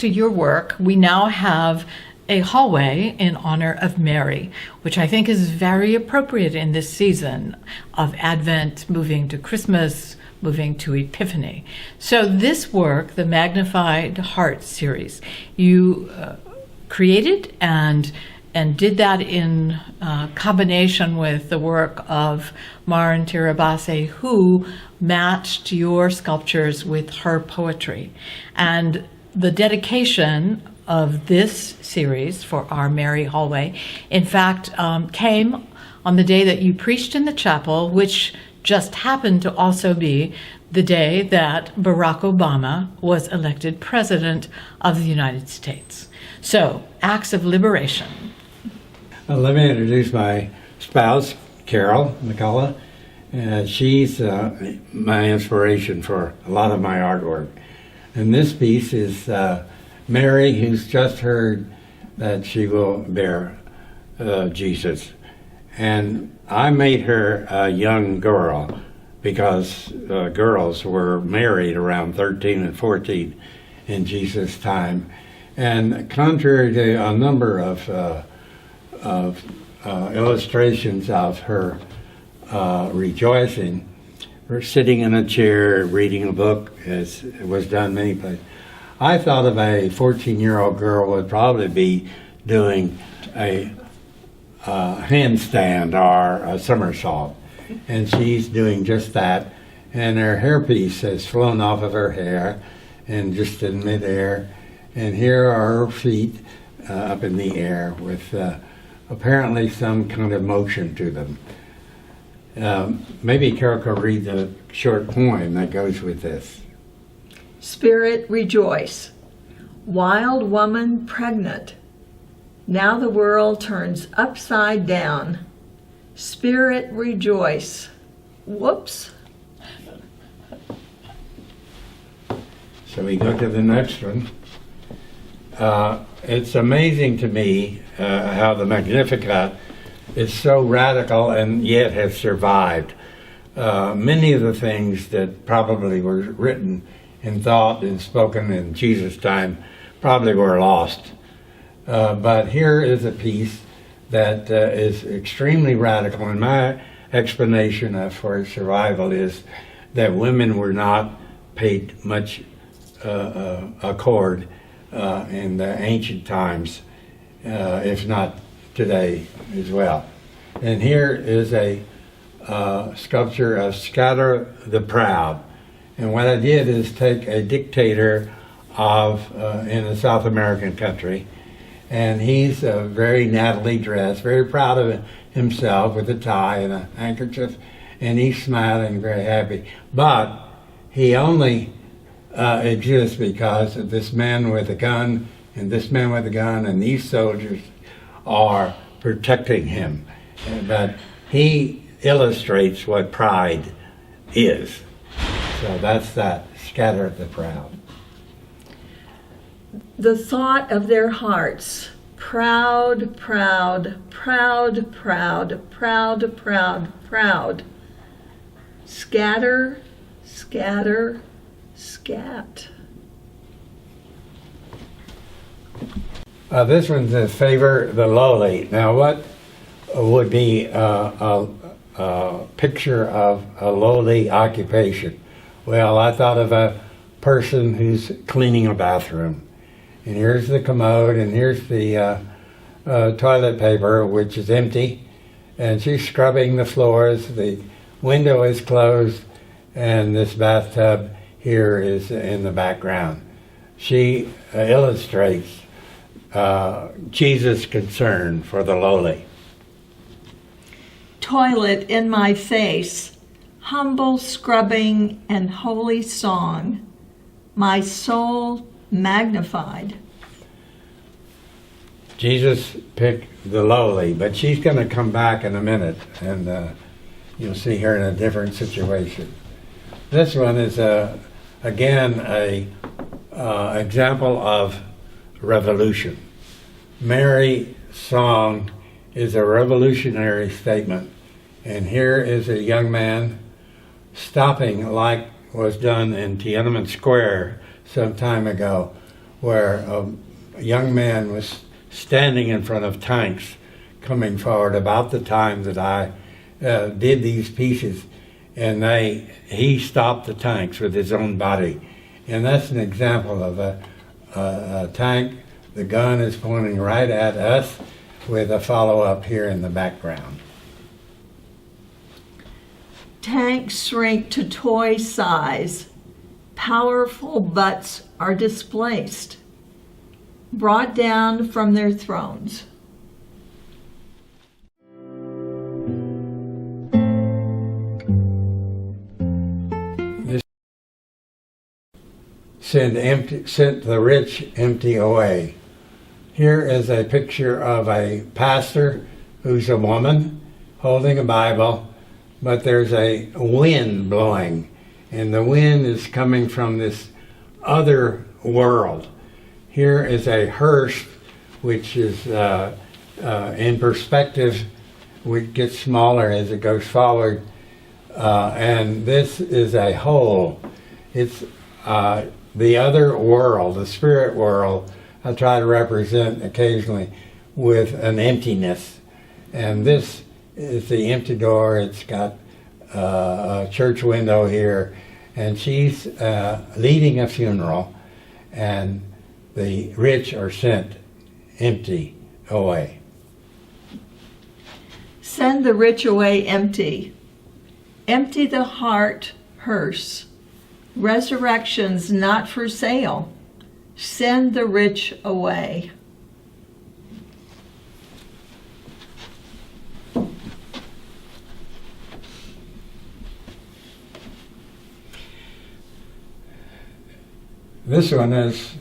to your work, we now have a hallway in honor of Mary, which I think is very appropriate in this season of Advent, moving to Christmas, moving to Epiphany. So this work, the Magnified Heart series, you created and did that in combination with the work of Maren Tirabase, who matched your sculptures with her poetry. And the dedication of this series for our Mary Hallway, in fact, came on the day that you preached in the chapel, which just happened to also be the day that Barack Obama was elected President of the United States. So, acts of liberation. Let me introduce my spouse, Carol McCollough. She's my inspiration for a lot of my artwork. And this piece is Mary, who's just heard that she will bear Jesus. And I made her a young girl because girls were married around 13 and 14 in Jesus' time. And contrary to a number of illustrations of her rejoicing, her sitting in a chair reading a book, as it was done many places, I thought of a 14-year-old girl would probably be doing a handstand or a somersault, and she's doing just that, and her hairpiece has flown off of her hair and just in midair, and here are her feet up in the air with apparently some kind of motion to them. Maybe Carol could read the short poem that goes with this. Spirit, rejoice. Wild woman pregnant. Now the world turns upside down. Spirit, rejoice. Whoops. So we go to the next one. It's amazing to me how the Magnificat is so radical and yet has survived. Many of the things that probably were written and thought and spoken in Jesus' time probably were lost. But here is a piece that is extremely radical, and my explanation for its survival is that women were not paid much accord in the ancient times, if not today as well. And here is a sculpture of Scatter the Proud. And what I did is take a dictator in a South American country, and he's very nattily dressed, very proud of himself with a tie and a handkerchief, and he's smiling, very happy. But he only exists because of this man with a gun, and this man with a gun, and these soldiers are protecting him. But he illustrates what pride is. So that's that, Scatter the Proud. The thought of their hearts, proud, proud, proud, proud, proud, proud, proud. Scatter, scatter, scat. This one's a Favor the Lowly. Now what would be a picture of a lowly occupation? Well, I thought of a person who's cleaning a bathroom. And here's the commode, and here's the toilet paper, which is empty. And she's scrubbing the floors. The window is closed, and this bathtub here is in the background. She illustrates Jesus' concern for the lowly. Toilet in my face, humble scrubbing and holy song, my soul magnified. Jesus picked the lowly, but she's going to come back in a minute, and you'll see her in a different situation. This one is again a example of revolution. Mary's song is a revolutionary statement, and here is a young man stopping, like was done in Tiananmen Square some time ago, where a young man was standing in front of tanks coming forward about the time that I did these pieces, and he stopped the tanks with his own body. And that's an example of a tank. The gun is pointing right at us with a follow-up here in the background. Tanks shrink to toy size. Powerful butts are displaced, brought down from their thrones. Sent the rich empty away. Here is a picture of a pastor who's a woman holding a Bible, but there's a wind blowing, and the wind is coming from this other world. Here is a hearse, which is in perspective, which gets smaller as it goes forward, and this is a hole. It's the other world, the spirit world, I try to represent occasionally with an emptiness. And this is the empty door. It's got a church window here, and she's leading a funeral, and the rich are sent empty away. Send the rich away empty. Empty the heart hearse. Resurrection's not for sale. Send the rich away. This one is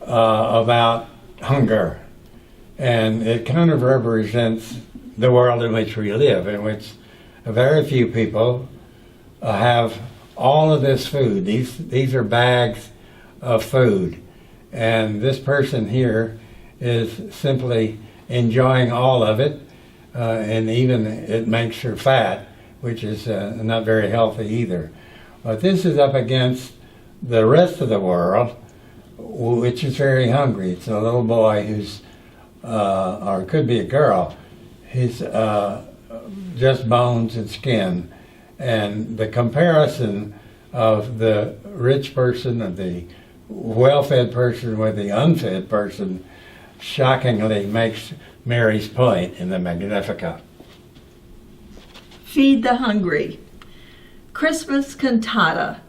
about hunger, and it kind of represents the world in which we live, in which very few people have all of this food. These are bags of food, and this person here is simply enjoying all of it, and even it makes her fat, which is not very healthy either. But this is up against the rest of the world, which is very hungry. It's a little boy who's, or it could be a girl, he's just bones and skin. And the comparison of the rich person, of the well-fed person with the unfed person, shockingly makes Mary's point in the Magnificat. Feed the hungry. Christmas cantata.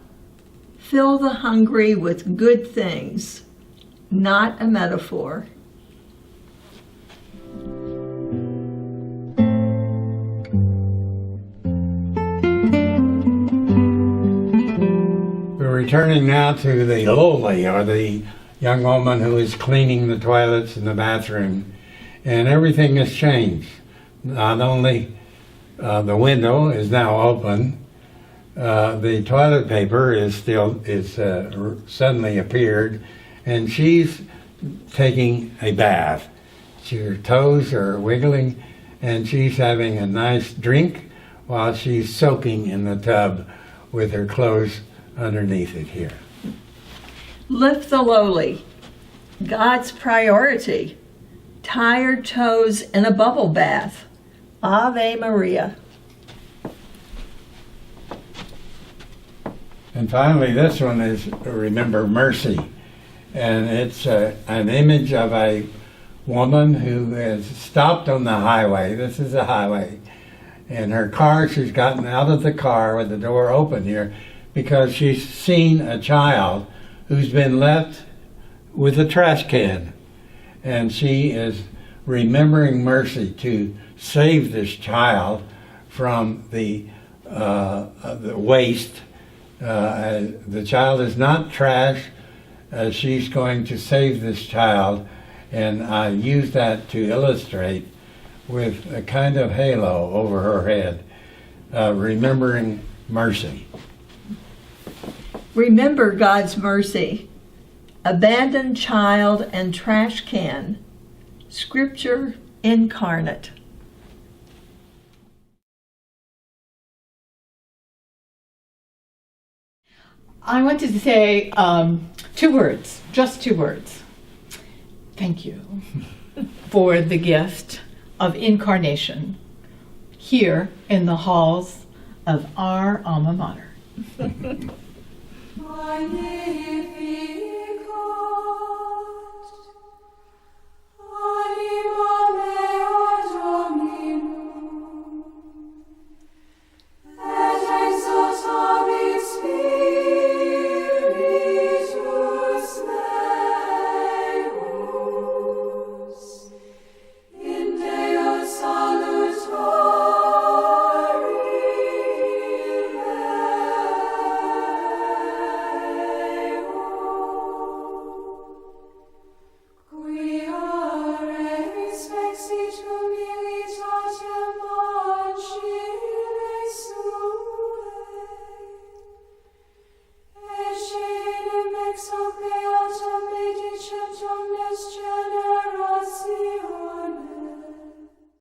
Fill the hungry with good things, not a metaphor. Returning now to the lowly, or the young woman who is cleaning the toilets in the bathroom, and everything has changed. Not only the window is now open, the toilet paper is suddenly appeared, and she's taking a bath. Her toes are wiggling, and she's having a nice drink while she's soaking in the tub with her clothes underneath it here. Lift the lowly. God's priority. Tired toes in a bubble bath. Ave Maria. And finally, this one is Remember Mercy. And it's an image of a woman who has stopped on the highway. This is a highway. And her car, she's gotten out of the car with the door open here, because she's seen a child who's been left with a trash can. And she is remembering mercy to save this child from the waste. The child is not trash. She's going to save this child. And I use that to illustrate with a kind of halo over her head, remembering mercy. Remember God's mercy. Abandoned child and trash can. Scripture incarnate. I wanted to say 2 words, just 2 words. Thank you for the gift of incarnation here in the halls of our alma mater. Magnificat.